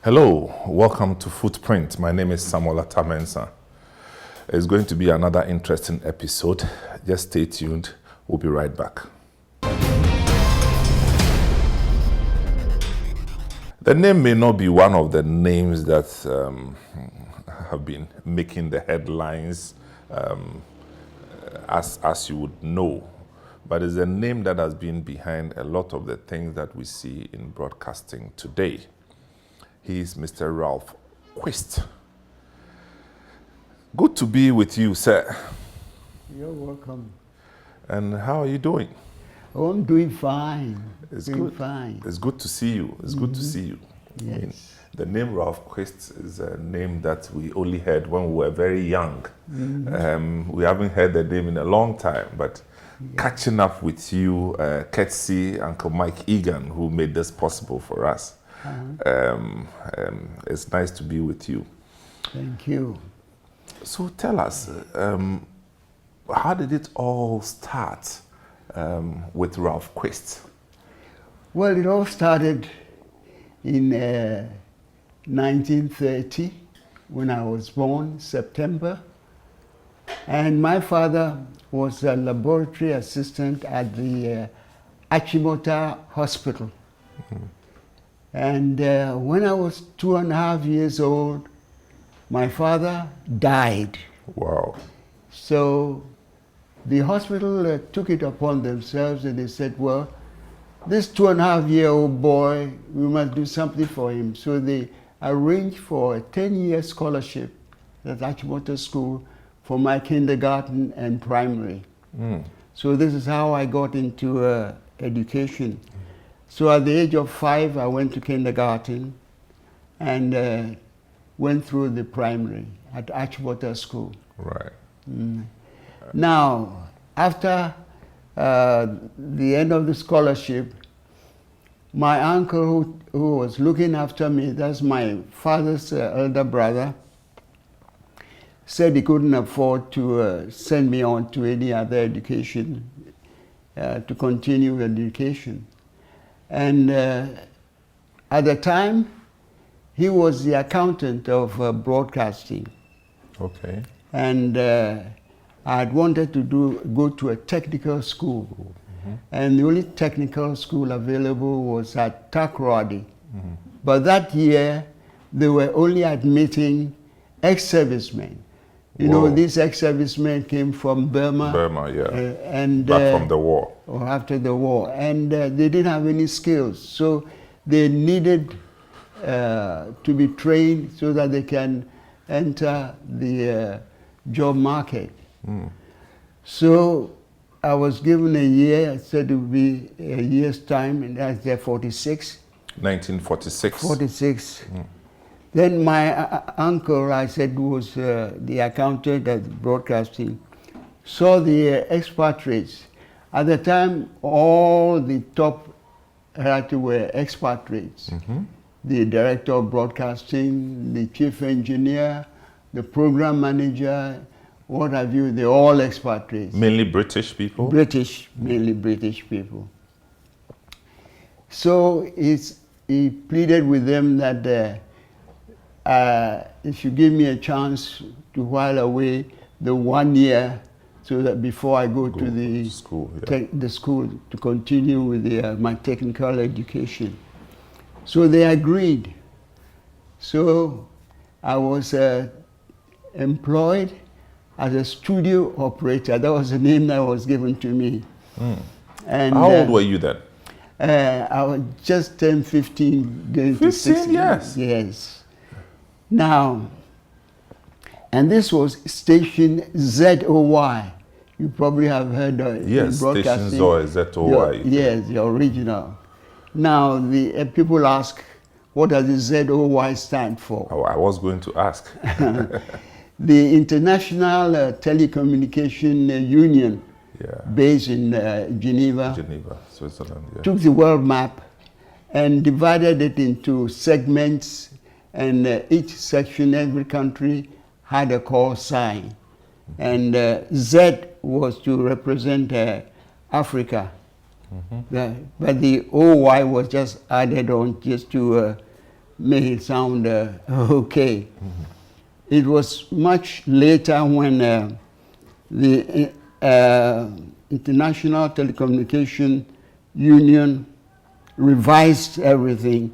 Hello, welcome to FootPrint. My name is Samuel Attah-Mensah. It's going to be another interesting episode. Just stay tuned. We'll be right back. The name may not be one of the names that have been making the headlines as you would know, but it's a name that has been behind a lot of the things that we see in broadcasting today. He is Mr. Ralph Quist. Good to be with you, sir. You're welcome. And how are you doing? Oh, I'm doing fine. It's doing good. Fine. It's good to see you. It's good to see you. Yes. I mean, the name Ralph Quist is a name that we only heard when we were very young. We haven't heard the name in a long time, but catching up with you, courtesy Uncle Mike Egan, who made this possible for us. It's nice to be with you. Thank you. So tell us, how did it all start with Ralph Quist? Well, it all started in 1930 when I was born, September. And my father was a laboratory assistant at the Attah-Mensah Hospital. And when I was 2.5 years old, my father died. Wow. So the hospital took it upon themselves and they said, well, this 2.5-year-old boy, we must do something for him. So they arranged for a 10-year scholarship at Attah-Mensah School for my kindergarten and primary. So this is how I got into education. So at the age of 5, I went to kindergarten and went through the primary at Attah-Mensah School. Right. Now, after the end of the scholarship, my uncle who was looking after me, that's my father's elder brother, said he couldn't afford to send me on to any other education, to continue education. And at the time, he was the accountant of broadcasting. Okay. And I had wanted to go to a technical school. And the only technical school available was at Takoradi. But that year, they were only admitting ex-servicemen. You know, these ex-servicemen came from Burma. Burma, yeah. And back from the war. Or after the war. And they didn't have any skills. So they needed to be trained so that they can enter the job market. So I was given a year. I said it would be a year's time, and that's there 46. 1946. 46. Then my uncle, I said, who was the accountant at broadcasting, saw the expatriates. At the time, all the top hierarchy were expatriates. The director of broadcasting, the chief engineer, the program manager, what have you, they're all expatriates. Mainly British people? British, mainly British people. So he pleaded with them that if you give me a chance to while away the 1 year so that before I go to the school, the school to continue with my technical education. So they agreed. So I was employed as a studio operator. That was the name that was given to me. And how old were you then? I was just turned 15, going to 16. Yes. Yes. Now, and this was station ZOY. You probably have heard of it. Yes, station ZOY. Yes, the original. Now, the people ask, what does the ZOY stand for? Oh, I was going to ask. The International Telecommunication Union, based in Geneva, Switzerland, took the world map and divided it into segments, and each section, every country had a call sign. And Z was to represent Africa. But the OY was just added on just to make it sound okay. It was much later when the International Telecommunication Union revised everything,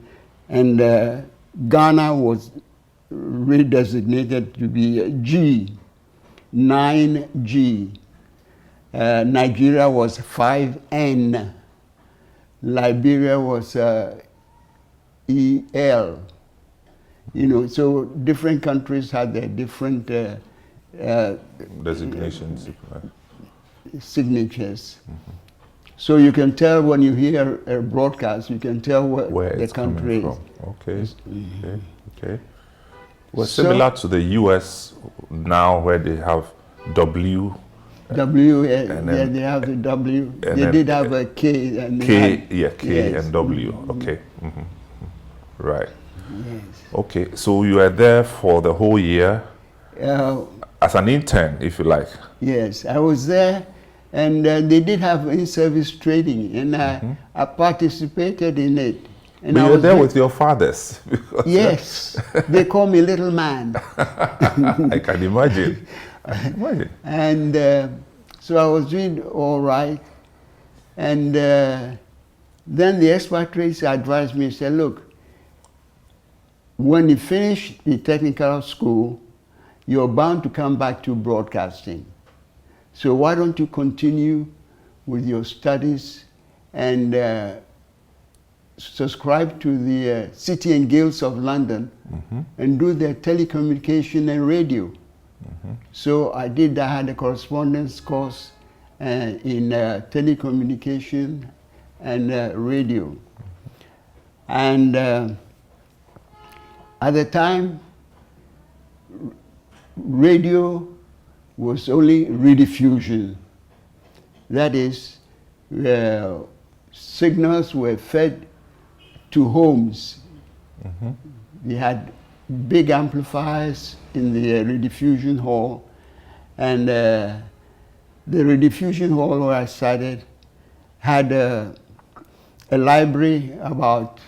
and Ghana was redesignated to be G, 9G. Nigeria was 5N. Liberia was EL. You know, so different countries had their different designations, signatures. So you can tell when you hear a broadcast, you can tell where the country is. Okay. Okay. Well, similar to the US now, where they have W. And then, they have the W. They did have a K. And K, K and W. Okay. Right. Yes. Okay, so you were there for the whole year as an intern, if you like. Yes, I was there, and they did have in-service training, and I participated in it. And but you were there with your fathers. Yes, they call me little man. I can imagine. And so I was doing all right, and then the expatriates advised me, said, look, when you finish the technical school, you're bound to come back to broadcasting. So why don't you continue with your studies and subscribe to the Citi and Guilds of London and do their telecommunication and radio. So I did. I had a correspondence course in telecommunication and radio. And at the time, radio was only rediffusion. That is, signals were fed to homes. They had big amplifiers in the rediffusion hall, and the rediffusion hall where I started had a library about,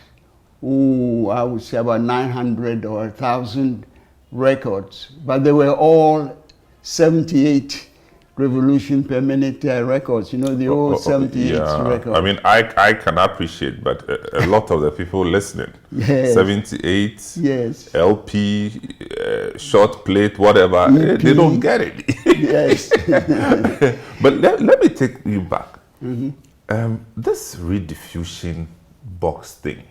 I would say about 900 or 1,000 records, but they were all 78 revolution per minute records, you know, the old 78 records. I mean, I can appreciate, but a lot of the people listening, 78, LP, short plate, whatever, EP, they don't get it. Yes. But let me take you back. This rediffusion box thing,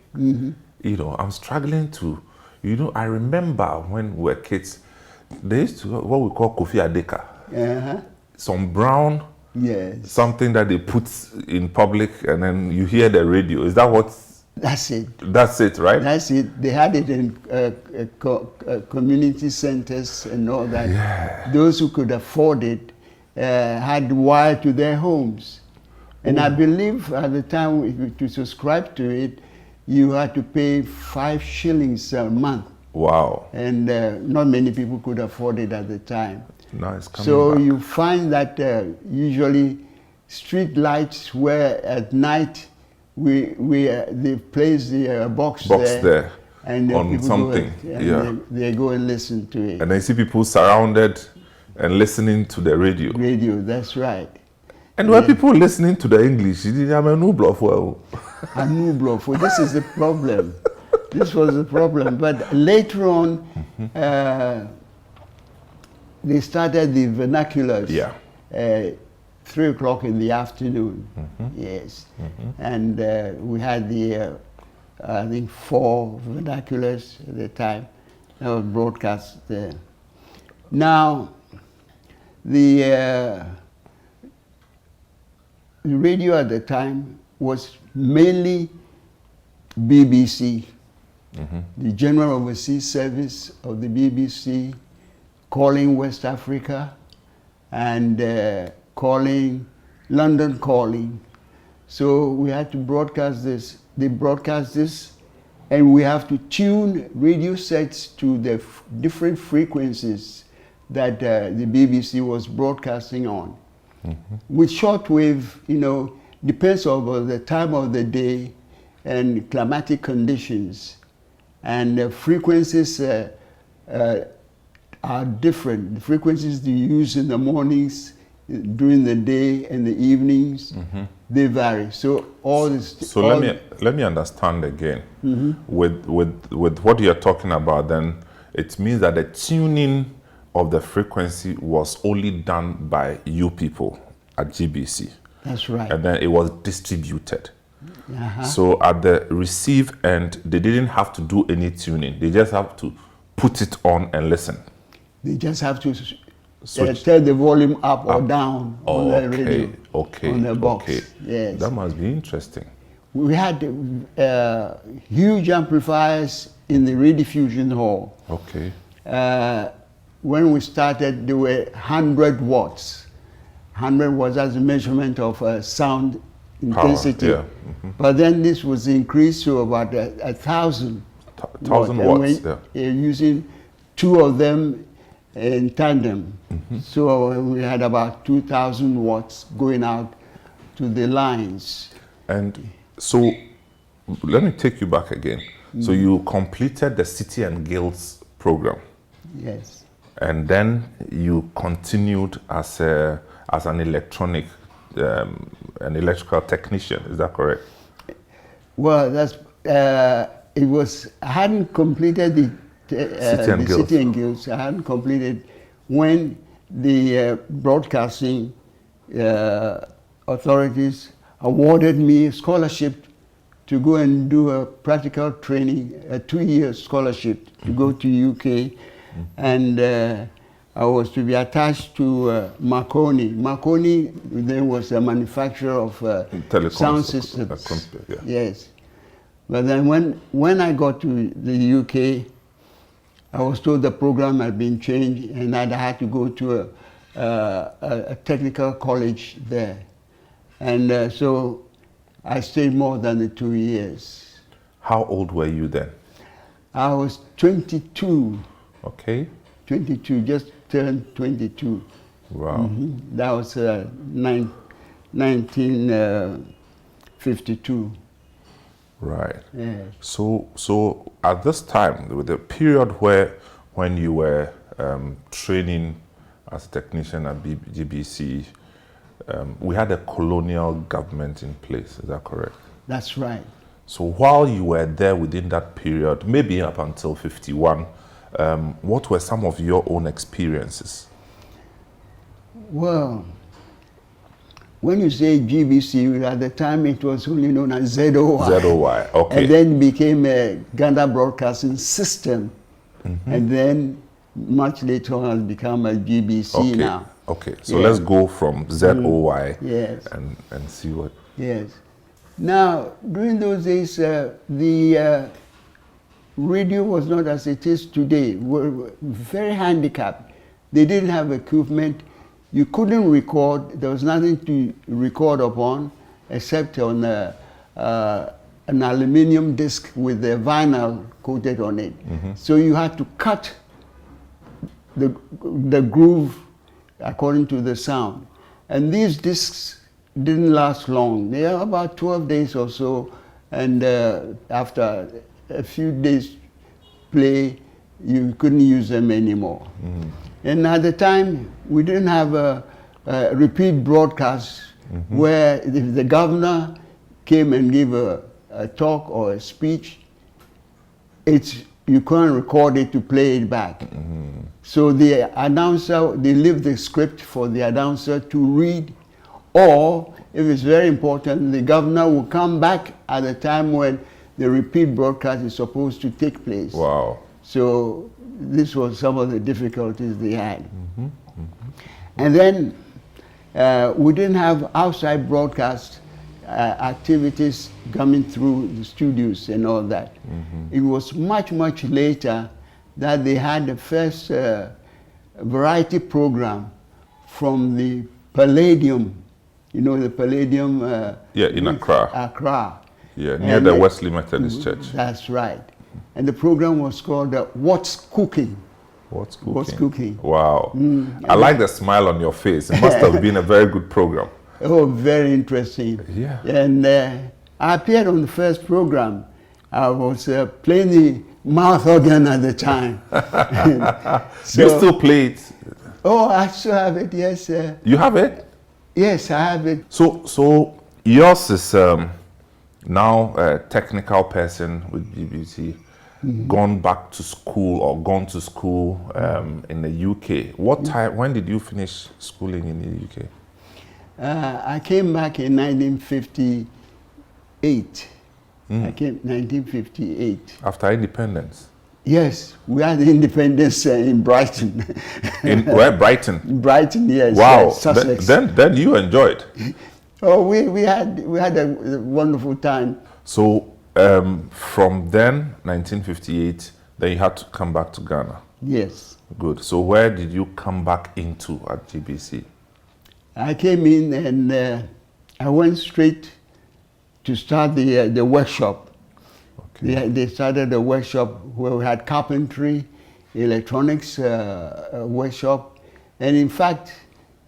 you know, I'm struggling to, you know, I remember when we were kids, they used to what we call Kofi Adeka. Some brown, something that they put in public, and then you hear the radio. Is that what? That's it. That's it, right? That's it. They had it in community centers and all that. Yeah. Those who could afford it had wire to their homes. And I believe at the time, to subscribe to it, you had to pay 5 shillings a month. Wow. And not many people could afford it at the time. Nice. So you find that usually street lights where at night they place the box there and on something. They go and listen to it. And I see people surrounded and listening to the radio. Radio, that's right. And when people listening to the English, you didn't have a new bluff. A new bluff. This is the problem. This was the problem. But later on, they started the vernaculars. 3 o'clock in the afternoon. Yes. And we had the, I think, 4 vernaculars at the time that was broadcast there. Now, the radio at the time was mainly BBC, the General Overseas Service of the BBC, calling West Africa, and calling, London calling. So we had to broadcast this. They broadcast this, and we have to tune radio sets to the different frequencies that the BBC was broadcasting on. With shortwave, you know, depends on the time of the day and climatic conditions. and the frequencies are different. The frequencies you use in the mornings, during the day, and the evenings, they vary. So all this. So let me understand again. With what you're talking about, then it means that the tuning of the frequency was only done by you people at GBC. That's right. And then it was distributed. So at the receive end, they didn't have to do any tuning. They just have to put it on and listen. They just have to tell the volume up or down on the radio, on the box. Yes. That must be interesting. We had huge amplifiers in the rediffusion hall. Okay. When we started, there were 100 watts. 100 watts as a measurement of sound intensity. Power, But then this was increased to about 1,000. 1,000 watts. Using two of them in tandem. So we had about 2,000 watts going out to the lines. And so let me take you back again. So you completed the Citi and Guilds program. Yes. And then you continued as an electronic, an electrical technician. Is that correct? Well, that's it was. I hadn't completed the Citi and Guilds. I hadn't completed when the broadcasting authorities awarded me a scholarship to go and do a practical training, a 2-year scholarship to go to UK, and I was to be attached to Marconi. Marconi then was a manufacturer of sound systems. Yes. But then when I got to the UK, I was told the program had been changed and I had to go to a technical college there. And so I stayed more than the 2 years. How old were you then? I was 22. Okay. 22, just turned 22. Wow. That was 1952. Right. Yeah. So at this time, with the period when you were training as a technician at GBC, we had a colonial government in place. Is that correct? That's right. So while you were there within that period, maybe up until 51, what were some of your own experiences? Well, when you say GBC, at the time it was only known as ZOI. ZOI, okay. And then became a Ghana Broadcasting System. And then much later on has become a GBC now. Okay, so let's go from ZOI yes. and see what... Yes. Now, during those days, the radio was not as it is today. We're very handicapped. They didn't have equipment. You couldn't record. There was nothing to record upon except on an aluminum disc with the vinyl coated on it. So you had to cut the groove according to the sound. And these discs didn't last long. They are about 12 days or so, and after a few days play, you couldn't use them anymore. And at the time, we didn't have a repeat broadcast where if the governor came and gave a talk or a speech, you couldn't record it to play it back. So the announcer, they leave the script for the announcer to read, or if it's very important, the governor will come back at the time when the repeat broadcast is supposed to take place. Wow. So this was some of the difficulties they had. And then we didn't have outside broadcast activities coming through the studios and all that. It was much, much later that they had the first variety program from the Palladium. You know the Palladium? In Accra. Accra. Yeah, near the Wesley Methodist Church. That's right. And the program was called What's Cooking? What's Cooking? What's Cooking? Wow. I like the smile on your face. It must have been a very good program. Oh, very interesting. Yeah. And I appeared on the first program. I was playing the mouth organ at the time. Do you still play it? Oh, I still have it, yes. You have it? Yes, I have it. So yours is now a technical person with GBC, gone back to school or gone to school in the UK. What time? When did you finish schooling in the UK? I came back in 1958. I came 1958. After independence? Yes, we had independence in Brighton. In where? Brighton? Brighton, yes. Wow. Sussex. Then you enjoyed. Oh, we had a wonderful time. So from then, 1958, then you had to come back to Ghana. Yes. Good. So where did you come back into at GBC? I came in and I went straight to start the workshop. Okay. They started a workshop where we had carpentry, electronics workshop, and in fact,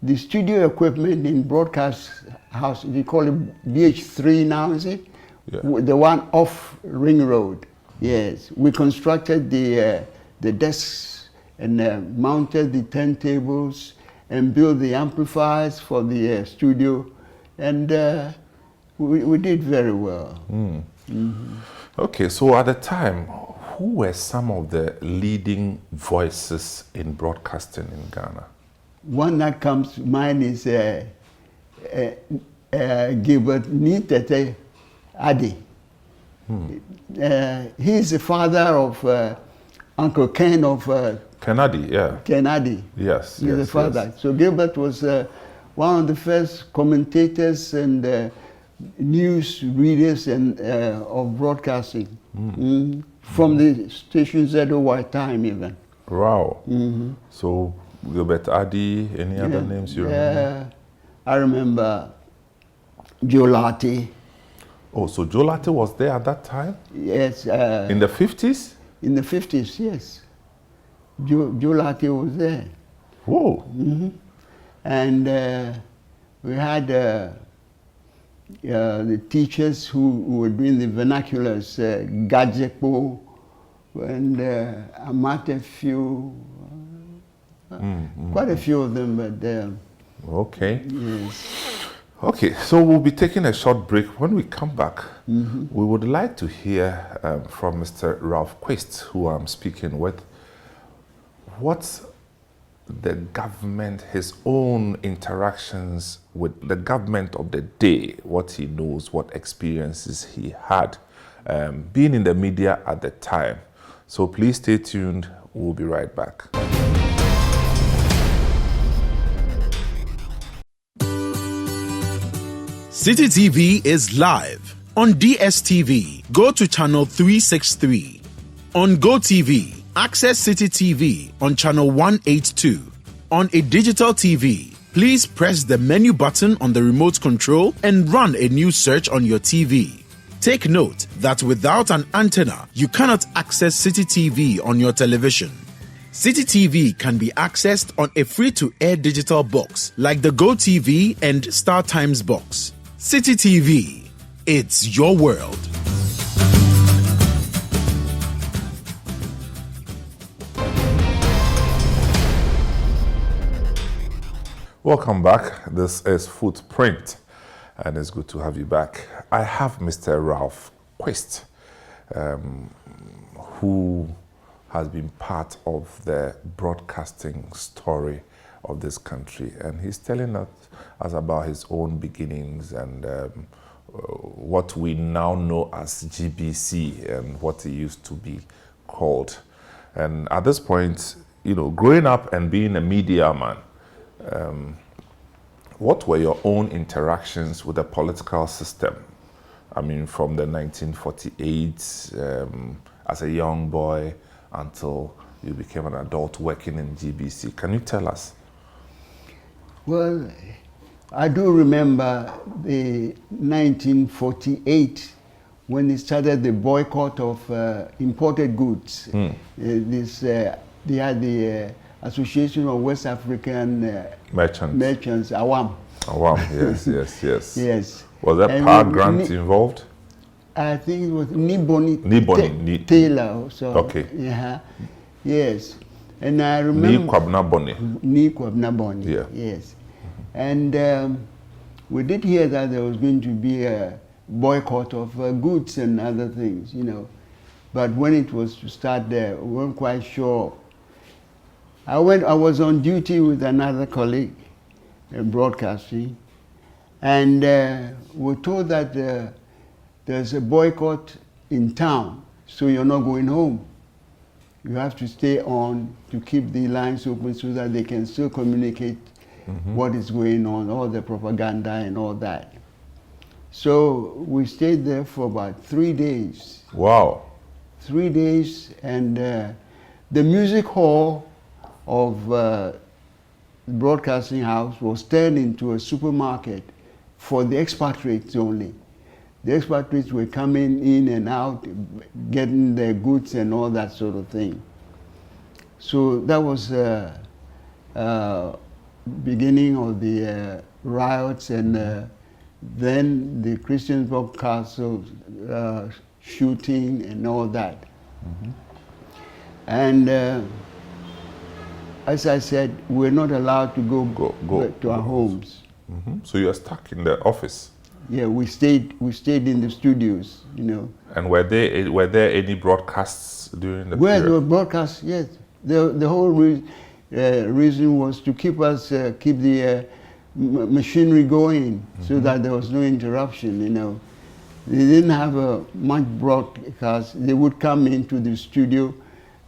the studio equipment in broadcast house, they call it BH3 now, is it? Yeah. The one off Ring Road. Yes, we constructed the desks and mounted the turntables and built the amplifiers for the studio, and we did very well. Okay, so at the time, who were some of the leading voices in broadcasting in Ghana? One that comes to mind is Gilbert Nitete Adi. He's the father of Uncle Ken of Kennedy, yeah. Kennedy. Yes, He's the father. Yes. So Gilbert was one of the first commentators and news readers and of broadcasting from the station ZOY time even. Wow. So Gilbert Adi, any other names you remember? I remember Joe Latte. Oh, so Joe Latte was there at that time? Yes. In the 50s? In the 50s, yes. Joe Latte was there. Whoa. And we had the teachers who were doing the vernaculars, Gadjekpo and Amatefu, quite a few of them, but okay. yes. Okay, so we'll be taking a short break. When we come back, we would like to hear from Mr. Ralph Quist, who I'm speaking with, what's the government, his own interactions with the government of the day, what he knows, what experiences he had, being in the media at the time. So please stay tuned. We'll be right back. Citi TV is live. On DSTV, go to channel 363. On GoTV, access Citi TV on channel 182. On a digital TV, please press the menu button on the remote control and run a new search on your TV. Take note that without an antenna, you cannot access Citi TV on your television. Citi TV can be accessed on a free-to-air digital box like the GoTV and Star Times box. Citi TV, it's your world. Welcome back. This is FootPrint, and it's good to have you back. I have Mr. Ralph Quist, who has been part of the broadcasting story of this country, and he's telling us about his own beginnings and what we now know as GBC and what it used to be called. And at this point, you know, growing up and being a media man, what were your own interactions with the political system? I mean, from the 1948 as a young boy until you became an adult working in GBC. Can you tell us? Well, I do remember the 1948 when they started the boycott of imported goods. They had the Association of West African Merchants, AWAM. AWAM, yes. Yes. Was there power grant involved? I think it was Niboni Taylor or so. Okay. Yeah. Yes. And I remember Kwame Boni. Yeah. Yes. And we did hear that there was going to be a boycott of goods and other things, you know. But when it was to start there, we weren't quite sure. I was on duty with another colleague in broadcasting, and we're told that there's a boycott in town, so you're not going home. You have to stay on to keep the lines open so that they can still communicate what is going on, all the propaganda and all that. So we stayed there for about 3 days. Wow. 3 days, and the music hall of the broadcasting house was turned into a supermarket for the expatriates only. The expatriates were coming in and out, getting their goods and all that sort of thing. So that was beginning of the riots, and then the Christiansburg Castle shooting and all that. And as I said, we're not allowed to go to our homes. So you're stuck in the office? Yeah, we stayed in the studios, you know. And were there any broadcasts during the period? There were broadcasts, yes. The whole reason was to keep the machinery going so that there was no interruption, you know. They didn't have much broadcast. They would come into the studio.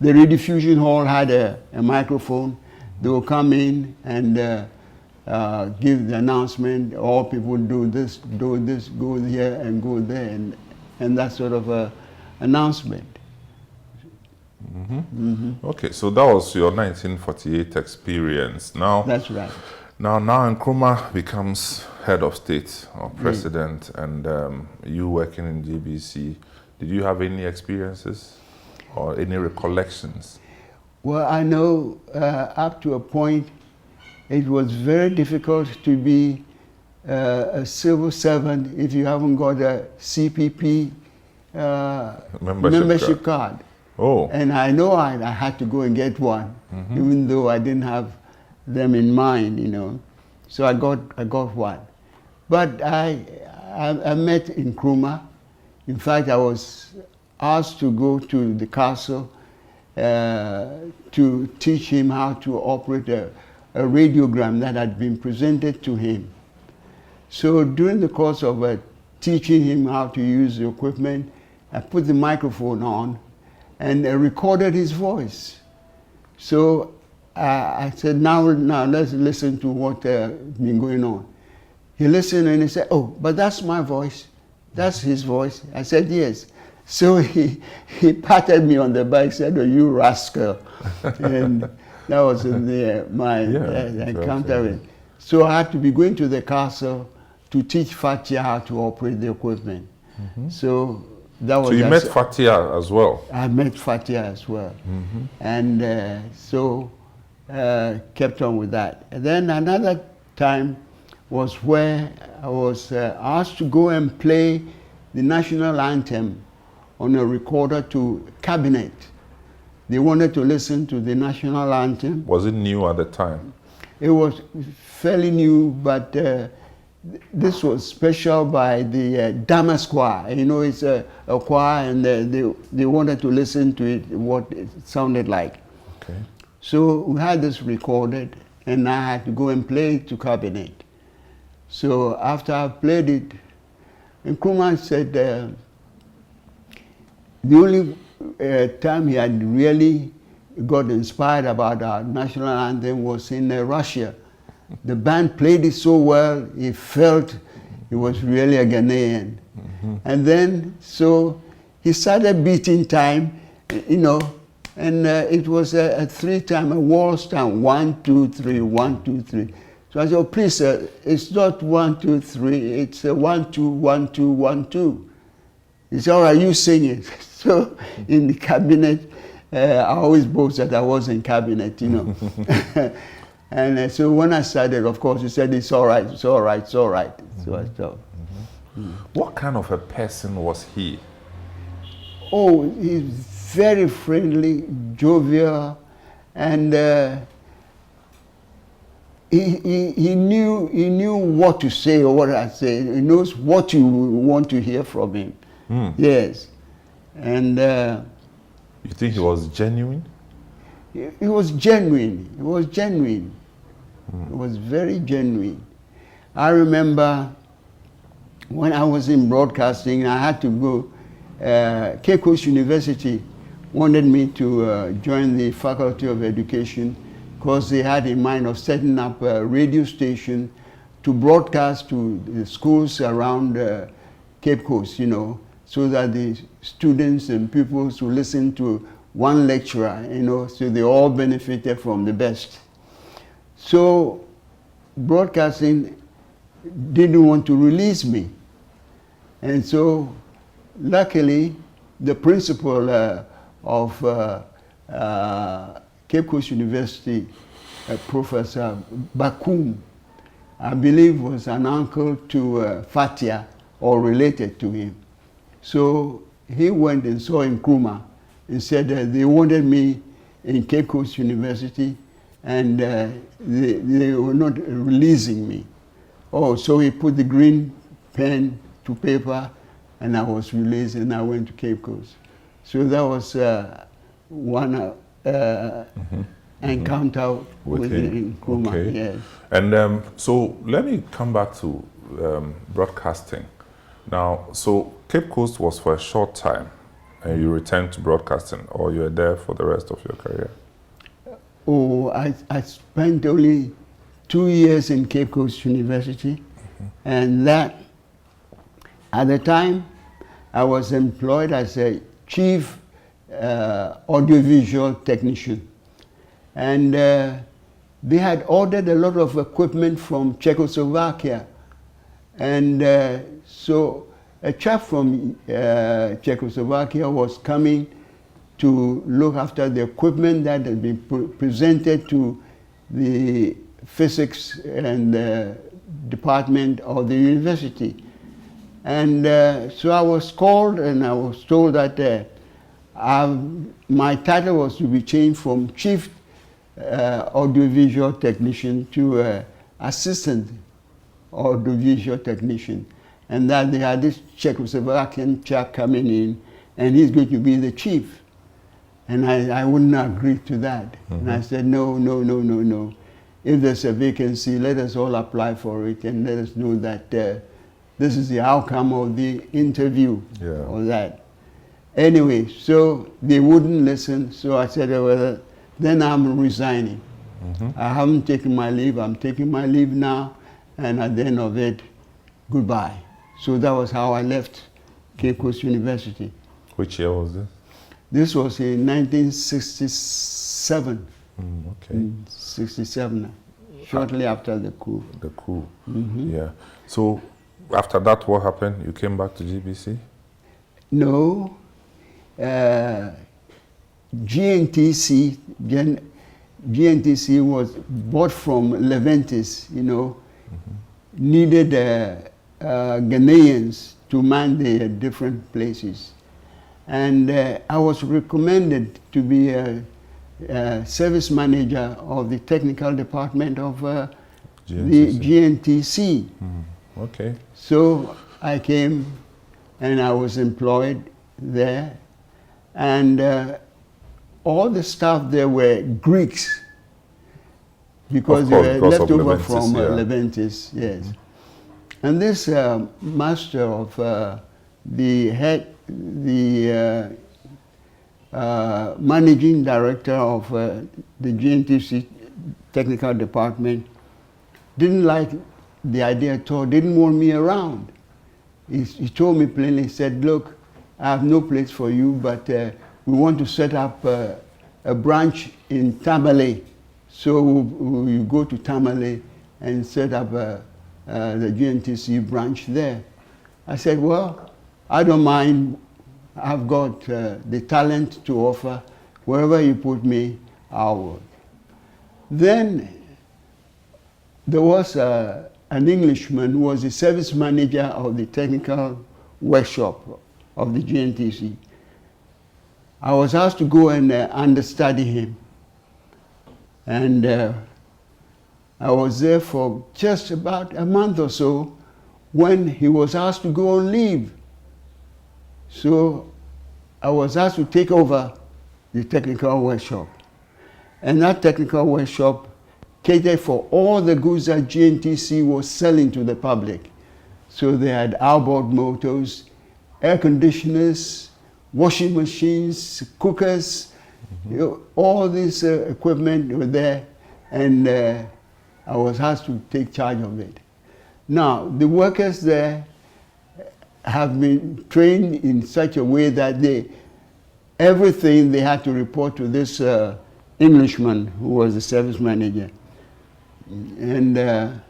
The rediffusion hall had a microphone. They would come in and give the announcement. All people do this, go here and go there, and that sort of announcement. Okay, so that was your 1948 experience. Now, that's right. Now Nkrumah becomes head of state or president, and you working in GBC. Did you have any experiences or any recollections? Well, I know up to a point, it was very difficult to be a civil servant if you haven't got a CPP membership card. Oh. And I know I had to go and get one, even though I didn't have them in mind, you know. So I got one. But I met Nkrumah. In fact, I was asked to go to the castle to teach him how to operate a radiogram that had been presented to him. So during the course of teaching him how to use the equipment, I put the microphone on and recorded his voice. So I said, now let's listen to what has been going on. He listened and he said, oh, but that's my voice. That's his voice. I said, yes. So he patted me on the back, said, oh, you rascal. And that was my encounter with. So I had to be going to the castle to teach Fatia how to operate the equipment. So that was. So you met Fatia as well? I met Fatia as well. And kept on with that. And then another time was where I was asked to go and play the national anthem on a recorder to cabinet. They wanted to listen to the national anthem. Was it new at the time? It was fairly new, but this was special by the Damas Choir. You know, it's a choir, and they wanted to listen to it, what it sounded like. Okay. So we had this recorded, and I had to go and play it to cabinet. So after I played it, Nkrumah said the only time he had really got inspired about our national anthem was in Russia. The band played it so well, he felt he was really a Ghanaian. And then, so he started beating time, you know, and it was a 3-time, a waltz time, 1, 2, 3, 1, 2, 3. So I said, oh, please, sir, it's not 1, 2, 3, it's 1, 2, 1, 2, 1, 2. He said, all right, you sing it. So in the cabinet, I always boast that I was in cabinet, you know. And so when I started, of course, he said, it's all right, it's all right, it's all right. So I thought. What kind of a person was he? Oh, he's very friendly, jovial, and he knew what to say or what I say. He knows what you want to hear from him. Yes, and you think he was genuine? He was genuine. He was genuine. He was very genuine. I remember when I was in broadcasting, I had to go. Cape Coast University wanted me to join the Faculty of Education because they had in mind of setting up a radio station to broadcast to the schools around Cape Coast, you know, so that the students and pupils would listen to one lecturer, you know, so they all benefited from the best. So broadcasting didn't want to release me. And so luckily, the principal of Cape Coast University, Professor Bakum, I believe was an uncle to Fatia or related to him. So he went and saw Nkrumah and said that they wanted me in Cape Coast University and they were not releasing me. Oh, so he put the green pen to paper and I was released and I went to Cape Coast. So that was one encounter with Nkrumah. Okay. Yes. And so let me come back to broadcasting. Now, so Cape Coast was for a short time and you returned to broadcasting, or you were there for the rest of your career? Oh, I spent only 2 years in Cape Coast University, and that, at the time, I was employed as a chief audiovisual technician. And they had ordered a lot of equipment from Czechoslovakia. And so a chap from Czechoslovakia was coming to look after the equipment that had been presented to the physics and department of the university. And so I was called and I was told that my title was to be changed from chief audiovisual technician to assistant audiovisual technician. And that they had this Czechoslovakian chap coming in and he's going to be the chief. And I wouldn't agree to that. And I said, no. If there's a vacancy, let us all apply for it and let us know that this is the outcome of the interview or that. Anyway, so they wouldn't listen, so I said, well, then I'm resigning. I haven't taken my leave, I'm taking my leave now, and at the end of it, goodbye. So that was how I left Cape Coast University. Which year was this? This was in 1967. Okay. 67, shortly after the coup. The coup, yeah. So after that, what happened? You came back to GBC? No. GNTC was bought from Leventis, you know, needed Ghanaians to man the different places. And I was recommended to be a service manager of the technical department of the GNTC. Okay. So I came and I was employed there. And all the staff there were Greeks because they were left over from Leventis, yes. And this master of the managing director of the GNTC technical department didn't like the idea at all, didn't want me around. He told me plainly, he said, look, I have no place for you, but we want to set up a branch in Tamale. So you go to Tamale and set up the GNTC branch there. I said, well, I don't mind. I've got the talent to offer. Wherever you put me, I'll work. Then there was a an Englishman who was the service manager of the technical workshop of the GNTC. I was asked to go and understudy him. And I was there for just about a month or so when he was asked to go on leave. So I was asked to take over the technical workshop. And that technical workshop catered for all the goods that GNTC was selling to the public. So they had outboard motors, air conditioners, washing machines, cookers, you know, all this equipment were there, and I was asked to take charge of it. Now, the workers there have been trained in such a way that everything they had to report to this Englishman who was the service manager. And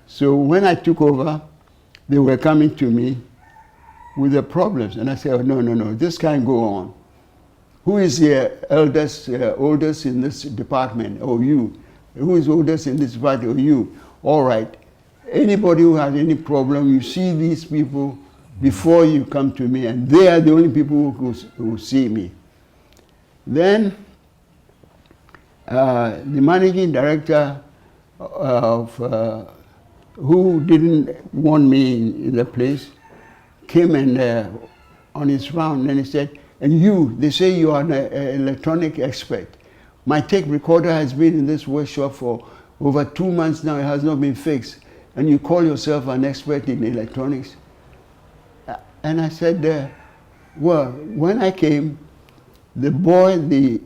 so when I took over, they were coming to me with the problems. And I said, oh, no, this can't go on. Who is the oldest in this department? Oh, you. Who is oldest in this department? Oh, you. All right. Anybody who has any problem, you see these people before you come to me, and they are the only people who see me. Then the managing director who didn't want me in the place came and on his round, and he said, and you, they say you are an electronic expert. My tape recorder has been in this workshop for over 2 months now, it has not been fixed. And you call yourself an expert in electronics? And I said, well, when I came, the boy, the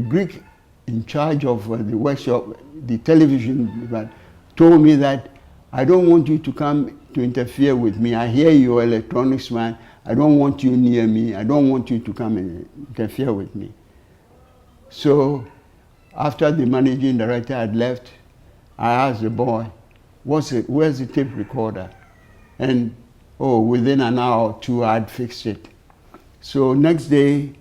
Greek in charge of the workshop, the television, told me that I don't want you to come to interfere with me. I hear you're an electronics man. I don't want you near me. I don't want you to come and interfere with me. So after the managing director had left, I asked the boy, where's the tape recorder? And within an hour or two, I'd fixed it. So next day,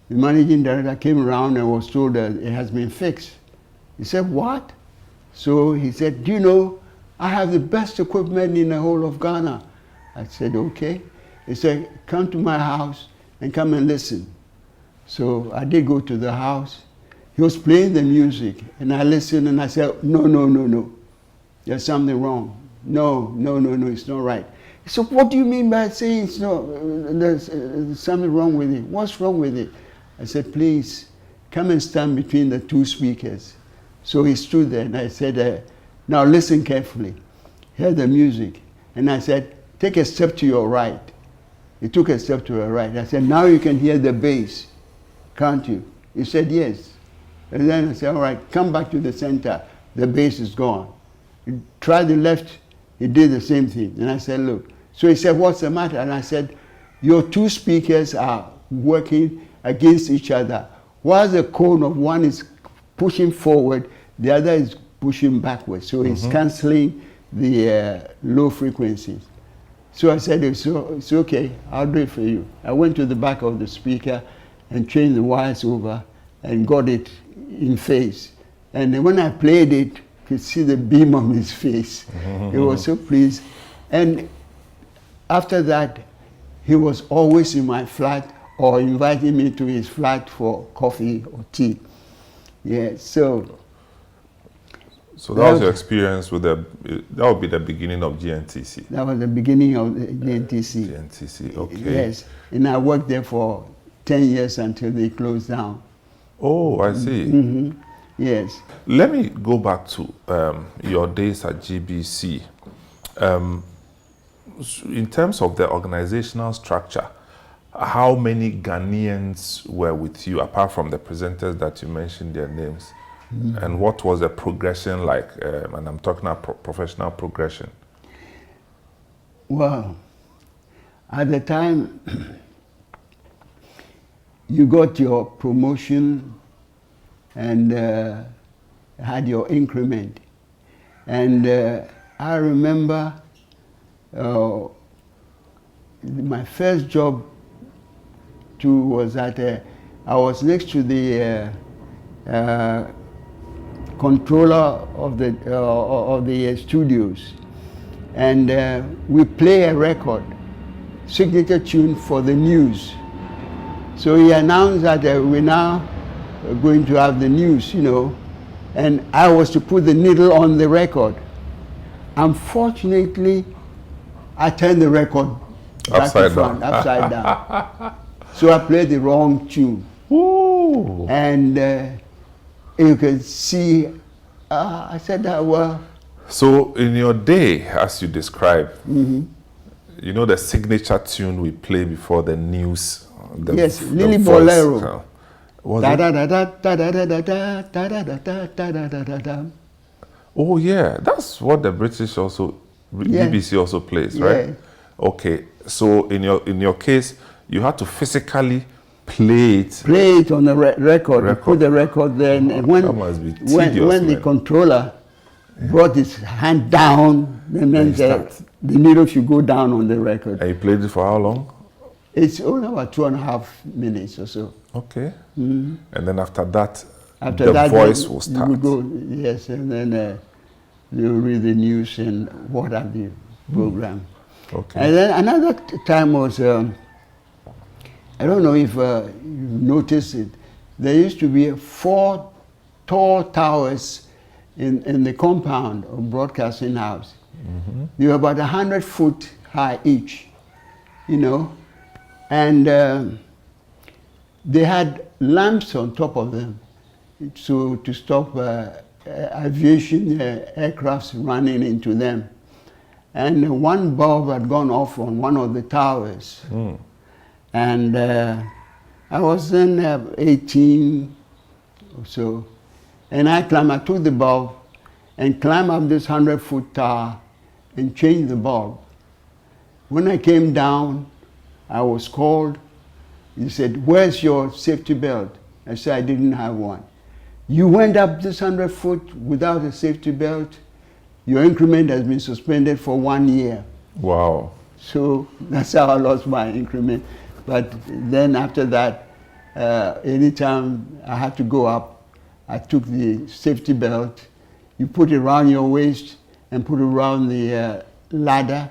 the managing director came around and was told that it has been fixed. He said, what? So he said, do you know, I have the best equipment in the whole of Ghana. I said, okay. He said, come to my house and come and listen. So I did go to the house. He was playing the music, and I listened, and I said, no. There's something wrong. No, it's not right. He said, what do you mean by saying it's not, there's something wrong with it? What's wrong with it? I said, please, come and stand between the two speakers. So he stood there, and I said, now listen carefully. Hear the music. And I said, take a step to your right. He took a step to the right. I said, now you can hear the bass, can't you? He said, yes. And then I said, all right, come back to the center. The bass is gone. He tried the left, he did the same thing. And I said, look. So he said, what's the matter? And I said, your two speakers are working against each other. While the cone of one is pushing forward, the other is pushing backwards. So it's canceling the low frequencies. So I said, it's okay, I'll do it for you. I went to the back of the speaker and changed the wires over and got it in phase. And then when I played it, you could see the beam on his face. He was so pleased. And after that, he was always in my flat or inviting me to his flat for coffee or tea. Yeah, so that was your experience with that would be the beginning of GNTC. That was the beginning of the GNTC. GNTC, okay. Yes, and I worked there for 10 years until they closed down. Oh, I see. Yes. Let me go back to your days at GBC. In terms of the organizational structure, how many Ghanaians were with you, apart from the presenters that you mentioned their names? And what was the progression like? And I'm talking about professional progression. Well, at the time, you got your promotion and had your increment. And I remember my first job was at, I was next to the controller of the studios. and we play a record, signature tune for the news. So he announced that we're now going to have the news, you know, and I was to put the needle on the record. Unfortunately, I turned the record back to front, upside down. So I played the wrong tune. Ooh. And you can see, I said, well. So in your day, as you described, you know the signature tune we play before the news? Yes, Lily Bolero. Oh yeah, that's what the British also, BBC also plays, right? Yeah. Okay, so in your case, you had to physically play it. Play it on the record. Put the record there, and when that must be tedious, when the controller brought his hand down, then the needle should go down on the record. And you played it for how long? It's only about 2.5 minutes or so. Okay. And then after that, the voice will start. You go, yes, and then you read the news and what have you, program. Okay. And then another time was, I don't know if you noticed it, there used to be 4 tall towers in the compound of Broadcasting House. They were about 100 foot high each, you know, and they had lamps on top of them, so to stop aviation aircrafts running into them. And one bulb had gone off on one of the towers. And I was then 18 or so, and I took the bulb and climbed up this 100-foot tower and changed the bulb. When I came down, I was called. He said, "Where's your safety belt?" I said, "I didn't have one." "You went up this 100 foot without a safety belt? Your increment has been suspended for 1 year." Wow. So that's how I lost my increment. But then after that, anytime I had to go up, I took the safety belt. You put it around your waist and put it around the ladder.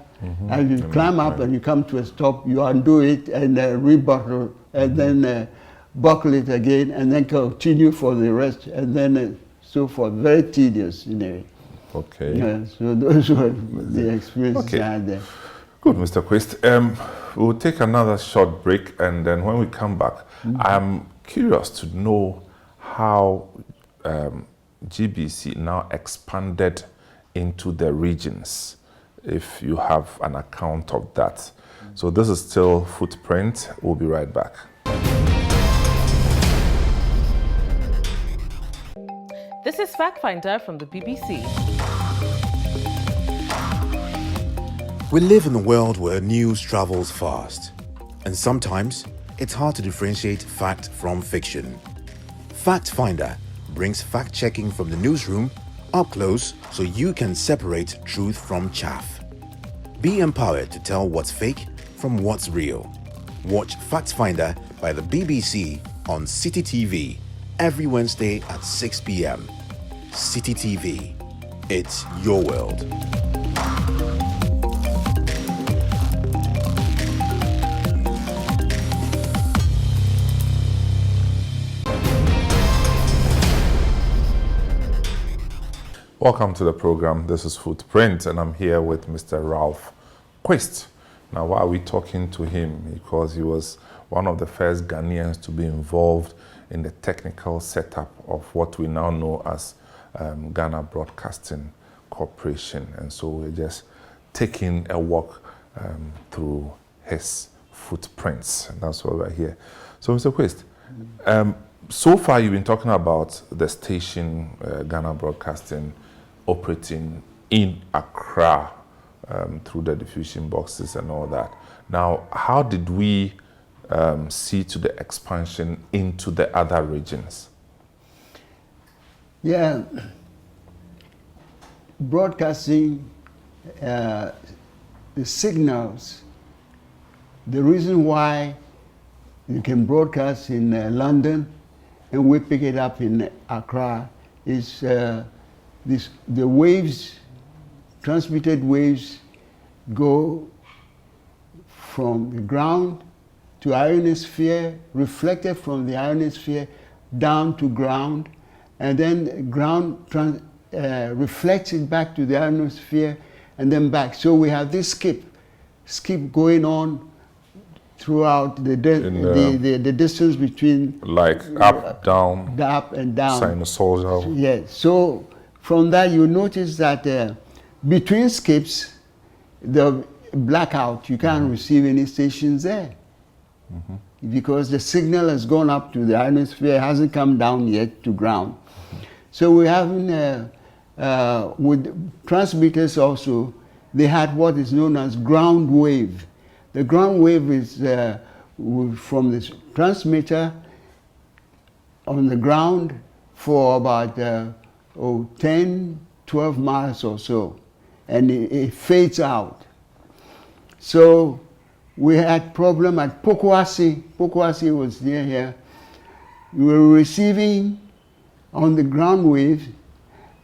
As you climb up and you come to a stop, you undo it and rebuckle, and then buckle it again, and then continue for the rest, and then so forth. Very tedious, you know. Okay. Yeah, so those were the experiences I had there. Good, Mr. Quist. We'll take another short break, and then when we come back, I'm curious to know how GBC now expanded into the regions, if you have an account of that. So this is still Footprint. We'll be right back. This is Fact Finder from the BBC. We live in a world where news travels fast, and sometimes it's hard to differentiate fact from fiction. Fact Finder brings fact-checking from the newsroom up close so you can separate truth from chaff. Be empowered to tell what's fake from what's real. Watch Fact Finder by the BBC on Citi TV every Wednesday at 6 p.m. Citi TV. It's your world. Welcome to the program. This is Footprint, and I'm here with Mr. Ralph Quist. Now, why are we talking to him? Because he was one of the first Ghanaians to be involved in the technical setup of what we now know as Ghana Broadcasting Corporation. And so we're just taking a walk through his footprints, and that's why we're here. So, Mr. Quist, so far you've been talking about the station, Ghana Broadcasting, operating in Accra through the diffusion boxes and all that. Now, how did we see to the expansion into the other regions? Yeah, broadcasting, the signals, the reason why you can broadcast in London and we pick it up in Accra is the waves, transmitted waves, go from the ground to ionosphere, reflected from the ionosphere down to ground, and then ground reflects it back to the ionosphere and then back. So we have this skip going on throughout the distance between like up, down, the up and down. Sinusoidal. Yes. So from that you notice that between skips, the blackout, you can't receive any stations there. Because the signal has gone up to the ionosphere, hasn't come down yet to ground. So we're having, with transmitters also, they had what is known as ground wave. The ground wave is from the transmitter on the ground for about 10, 12 miles or so, and it fades out. So we had problem at Pokuase. Pokuase was near here. We were receiving on the ground wave,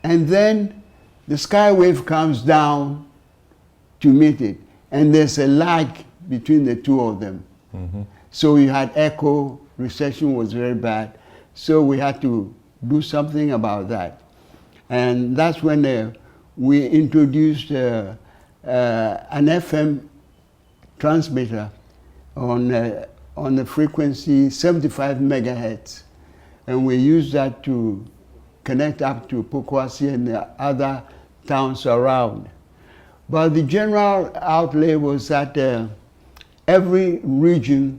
and then the sky wave comes down to meet it. And there's a lag between the two of them. So you had echo, reception was very bad. So we had to do something about that. And that's when we introduced an FM transmitter on the frequency 75 megahertz, and we use that to connect up to Pokuase and the other towns around. But the general outlay was that every region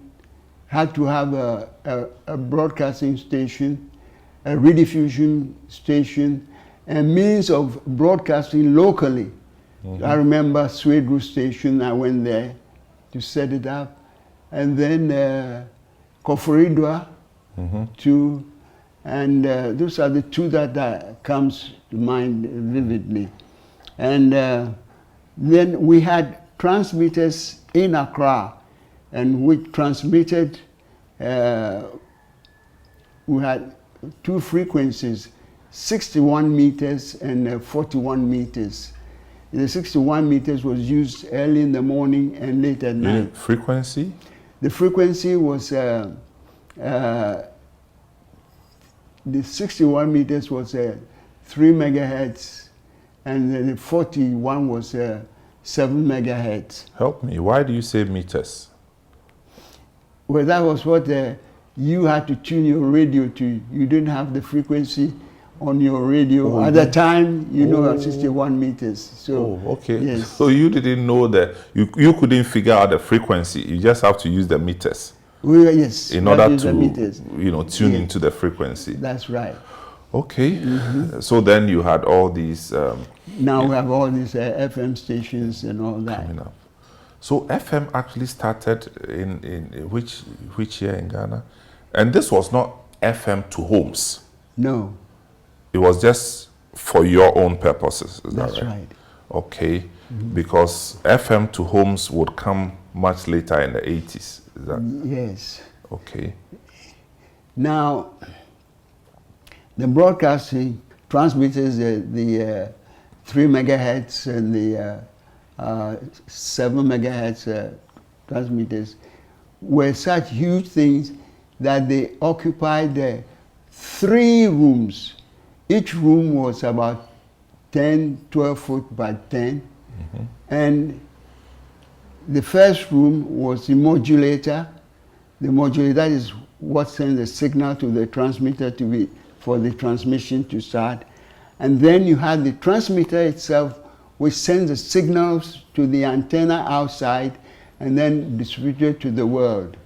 had to have a broadcasting station, a rediffusion station, and means of broadcasting locally. I remember Swedru Station, I went there to set it up, and then Koforidua too, and those are the two that comes to mind vividly. And then we had transmitters in Accra, and we transmitted, we had two frequencies, 61 meters and 41 meters. The 61 meters was used early in the morning and late at night. Frequency? The frequency was, the 61 meters was 3 megahertz, and then the 41 was 7 megahertz. Help me, why do you say meters? Well, that was what you had to tune your radio to. You didn't have the frequency on your radio. At the time, you know, 61 meters. So, okay. Yes. So you didn't know that, you couldn't figure out the frequency. You just have to use the meters. Yes. In order to, tune into the frequency. That's right. Okay. So then you had all these... now we have all these FM stations and all that. Coming up. So FM actually started in which year in Ghana? And this was not FM to homes. No. It was just for your own purposes, is that right? That's right. Okay, because FM to homes would come much later in the 80s, is that? Yes. Okay. Now, the broadcasting transmitters, the 3 megahertz and the 7 megahertz transmitters were such huge things that they occupied 3 rooms. Each room was about 10, 12 foot by 10. And the first room was the modulator. The modulator is what sends the signal to the transmitter for the transmission to start. And then you had the transmitter itself, which sends the signals to the antenna outside and then distributed to the world.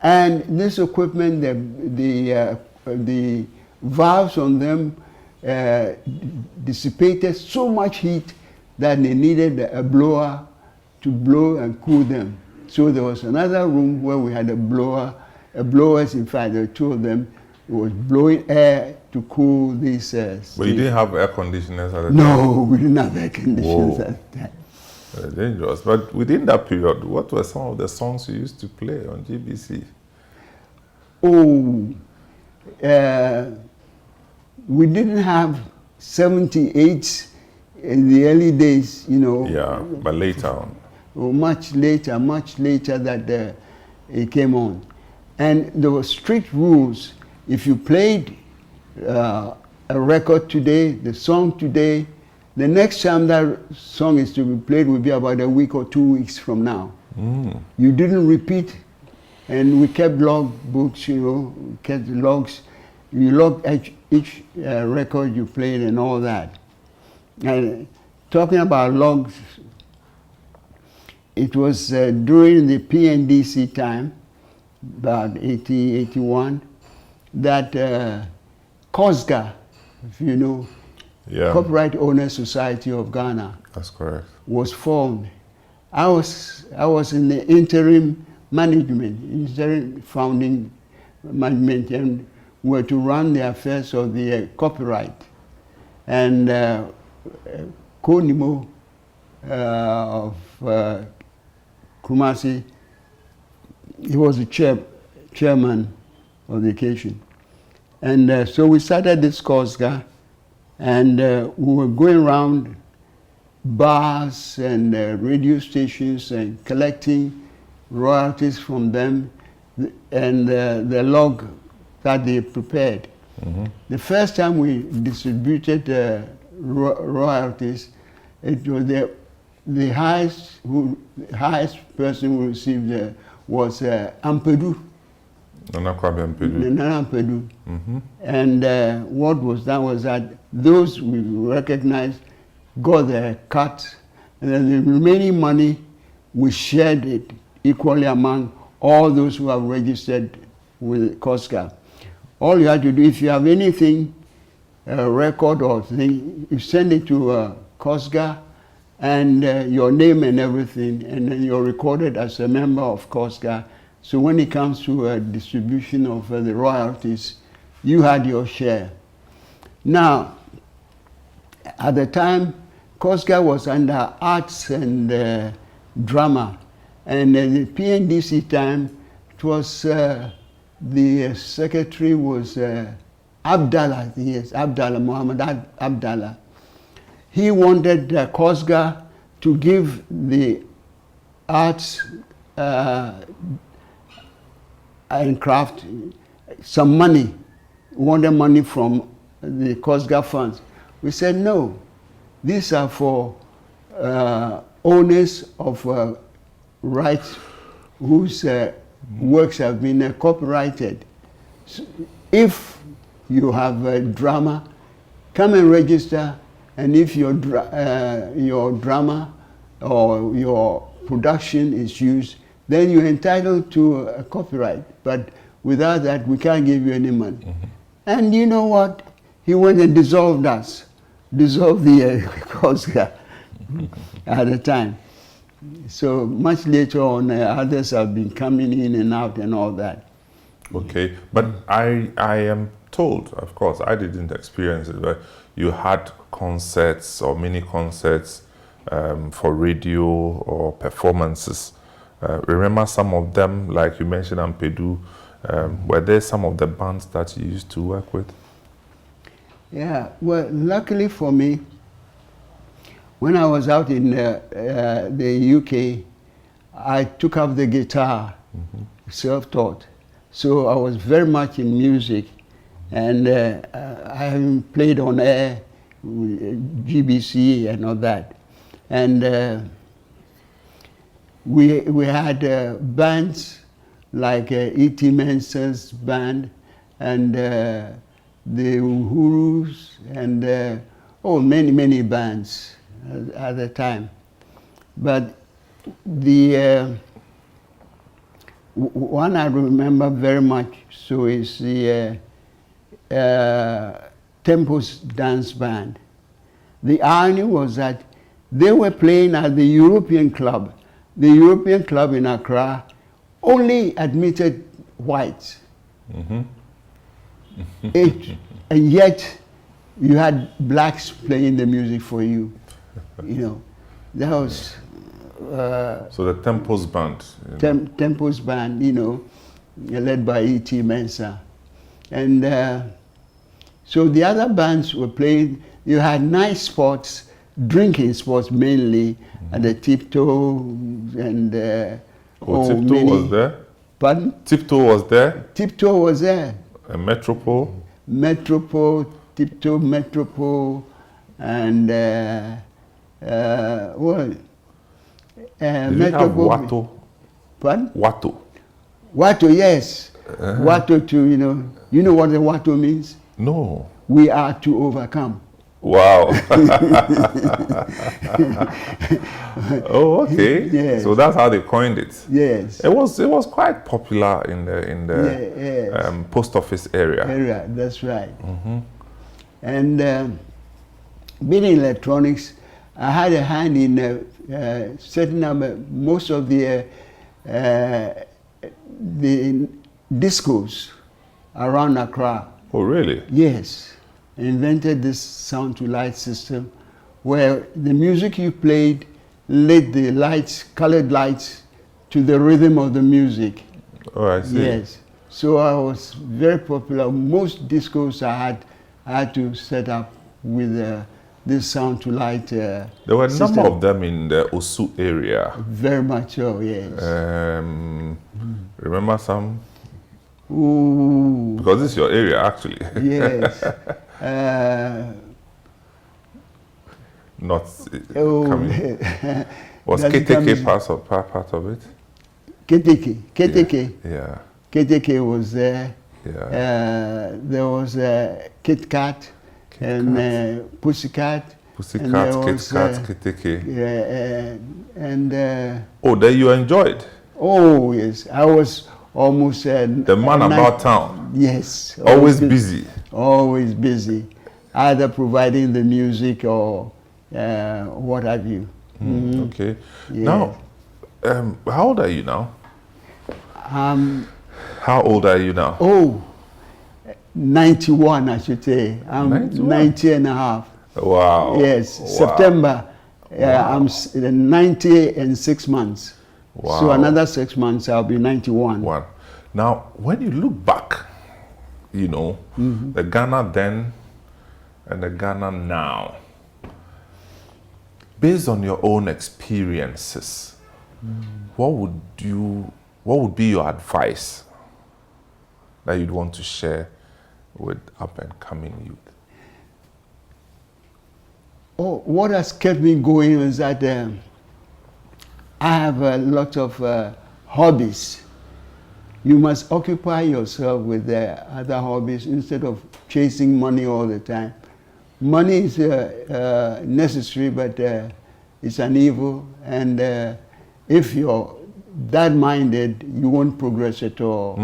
And this equipment, the valves on them dissipated so much heat that they needed a blower to blow and cool them. So there was another room where we had a blowers, in fact, there were 2 of them. It was blowing air to cool these But you didn't have air conditioners at the time? No, we didn't have air conditioners at the time. Dangerous. But within that period, what were some of the songs you used to play on GBC? We didn't have 78 in the early days, Yeah, but later on. much later that it came on. And there were strict rules. If you played a record today, the song today, the next time that song is to be played will be about a week or 2 weeks from now. You didn't repeat, and we kept log books, you know, kept logs. You logged each record you played and all that. And talking about logs, it was during the PNDC time, about 80, 81, that COSGA, if you know, Copyright Owners Society of Ghana. That's correct. Was formed. I was in the interim management, interim founding management, and were to run the affairs of the copyright. And Konimo of Kumasi, he was the chairman of the occasion. And so we started this COSGA, and we were going around bars and radio stations and collecting royalties from them and the log that they prepared. The first time we distributed royalties, it was the highest person who received was Ampedu. Nana Kwame Ampedu. And what was done was that those we recognized got their cut, and then the remaining money we shared it equally among all those who have registered with COSGA. All you have to do, if you have anything, a record or thing, you send it to COSGA and your name and everything, and then you're recorded as a member of COSGA. So when it comes to distribution of the royalties, you had your share. Now, at the time, COSGA was under arts and drama, and the PNDC time, it was the secretary was Abdallah, I think yes, Abdallah, Muhammad Abdallah. He wanted COSGA to give the arts and craft some money, wanted money from the COSGA funds. We said no, these are for owners of rights whose works have been copyrighted. So if you have a drama, come and register, and if your drama or your production is used, then you're entitled to a copyright. But without that, we can't give you any money. And you know what? He went and dissolved us, dissolved the COSGA at the time. So much later on, others have been coming in and out and all that. Okay, but I am told, of course, I didn't experience it, but you had concerts or mini concerts for radio or performances. Remember some of them, like you mentioned, Ampedu. Were there some of the bands that you used to work with? Yeah, well, luckily for me, when I was out in the UK, I took up the guitar, self-taught. So I was very much in music, and I played on air, GBC and all that. And we had bands like Attah-Mensah's band and the Uhurus and many bands at the time. But the one I remember very much so is the Tempos Dance Band. The irony was that they were playing at the European Club. The European Club in Accra only admitted whites. And yet you had blacks playing the music for you. You know, that was so the Tempos Band. Tempos Band, you know, led by Attah-Mensah. And so the other bands were playing. You had night spots drinking sports mainly, and the tiptoe and Tiptoe was there? Pardon? Tiptoe was there? Tiptoe was there. And Metropole? Metropole, tiptoe, Metropole, and what? Did you have Watto? Pardon? Watto. Watto, yes. Watto too, you know what the Watto means? No. We are to overcome. Wow. Oh, okay. Yes. So that's how they coined it. Yes. It was quite popular in the post office area. That's right. And being in electronics, I had a hand in setting up most of the discos around Accra. Oh, really? Yes. I invented this sound to light system where the music you played lit the lights, colored lights, to the rhythm of the music. Oh, I see. Yes. So I was very popular. Most discos I had to set up with this sound to light There were a system. number of them in the Osu area. Very much so, yes. Remember some? Ooh. Because this is your area, actually. Yes. Not Oh, coming. Was Does it KTK come- part of it? KTK. Yeah. KTK was there. Yeah. There was Kit Kat and Pussycat. Pussycat, and there Kit was, Kat, KTK. Yeah, and Oh, that you enjoyed? oh yes, I was almost The man about town. Yes, Always busy. Always busy, either providing the music or what have you. Okay. Yeah. Now, how old are you now? I'm How old are you now? 91, I should say. I'm 91? 90 and a half. Wow. Yes, Wow. September. I'm 90 and 6 months. Wow. So another 6 months, I'll be 91. One. Now, when you look back, the Ghana then and the Ghana now, based on your own experiences, what would be your advice that you'd want to share with up and coming youth? Oh, what has kept me going is that I have a lot of hobbies. You must occupy yourself with other hobbies instead of chasing money all the time. Money is necessary, but it's an evil. And if you're that minded, you won't progress at all.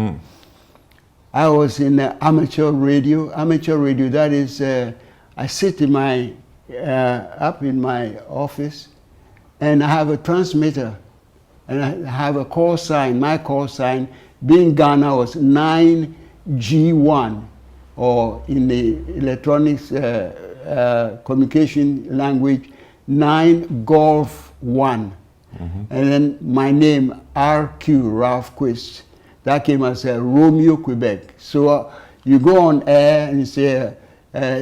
I was in amateur radio. Amateur radio, that is, I sit in my up in my office, and I have a transmitter, and I have a call sign. My call sign, being Ghana, was 9G1, or in the electronics communication language, 9 Golf 1. And then my name, RQ, Ralph Quist. That came as Romeo, Quebec. So you go on air and you say,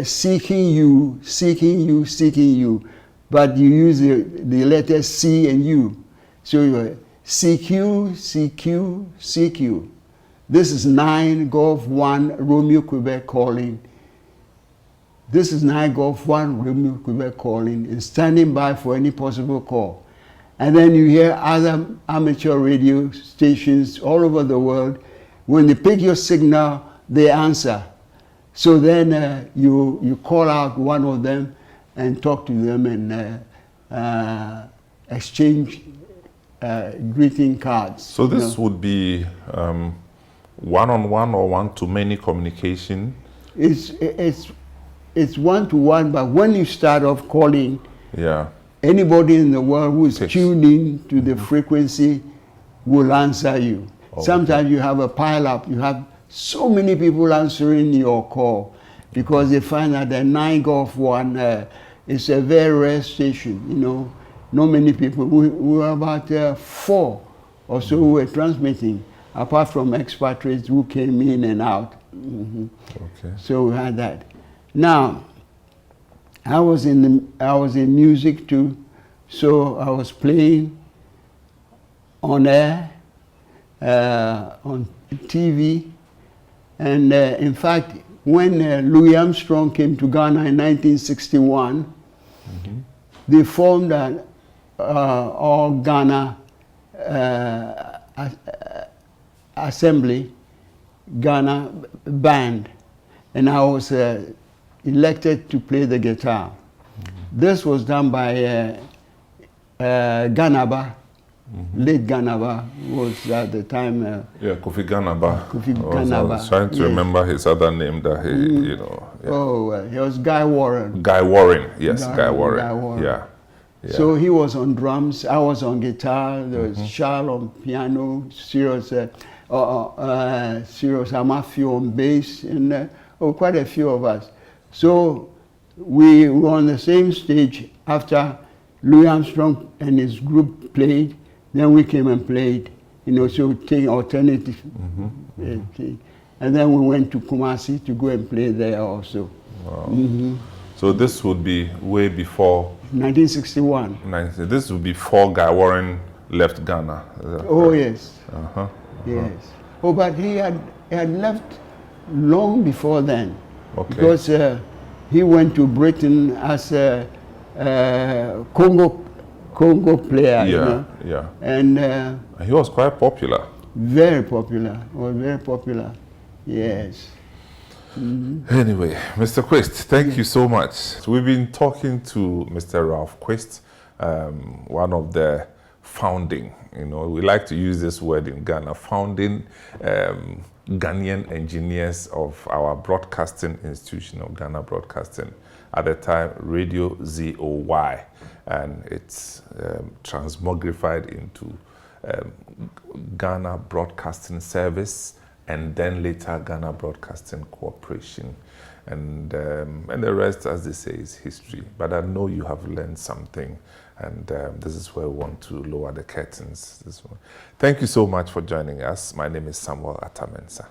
seeking you, seeking you, seeking you. But you use the letters C and U. So you're CQ, CQ, CQ. This is 9 Golf 1 Romeo, Quebec calling. This is 9 Golf 1 Romeo, Quebec calling and standing by for any possible call. And then you hear other amateur radio stations all over the world. When they pick your signal, they answer. So then you call out one of them and talk to them and exchange greeting cards. So this would be one-on-one or one-to-many communication? It's one-to-one, but when you start off calling, anybody in the world who is tuned in to the frequency will answer you. Sometimes you have a pile-up. You have so many people answering your call because they find that the 9 Golf 1 is a very rare station. Not many people. We were about 4 or so who were transmitting, apart from expatriates who came in and out. Okay. So we had that. Now, I was in music too, so I was playing on air, on TV, and in fact, when Louis Armstrong came to Ghana in 1961, they formed an all Ghana Assembly, Ghana band, and I was elected to play the guitar. This was done by Ganaba, late Ganaba was at the time. Yeah, Kofi Ganaba. Kofi I Ganaba. was trying to remember his other name that he, you know. Yeah. Oh, he was Guy Warren. Guy Warren, yes, Guy Warren. Guy Warren. Yeah. Yeah. So he was on drums, I was on guitar, there was Charles on piano, Cyrus Amafio on bass, and quite a few of us. So we were on the same stage after Louis Armstrong and his group played, then we came and played, you know, so taking alternative. And then we went to Kumasi to go and play there also. Wow. So this would be way before 1961. This would be before Guy Warren left Ghana. Oh yes. Yes. Oh, but he had left long before then. Okay. Because he went to Britain as a Congo player. Yeah, you know? yeah. And He was quite popular. very popular. Was very popular. Yes. Anyway, Mr. Quist, thank you so much. We've been talking to Mr. Ralph Quist, one of the founding, you know, we like to use this word in Ghana, founding Ghanaian engineers of our broadcasting institution of Ghana Broadcasting, at the time Radio ZOY, and it's transmogrified into Ghana Broadcasting Service, and then later Ghana Broadcasting Corporation, and the rest, as they say, is history. But I know you have learned something, and this is where we want to lower the curtains. Thank you so much for joining us. My name is Samuel Attah-Mensah.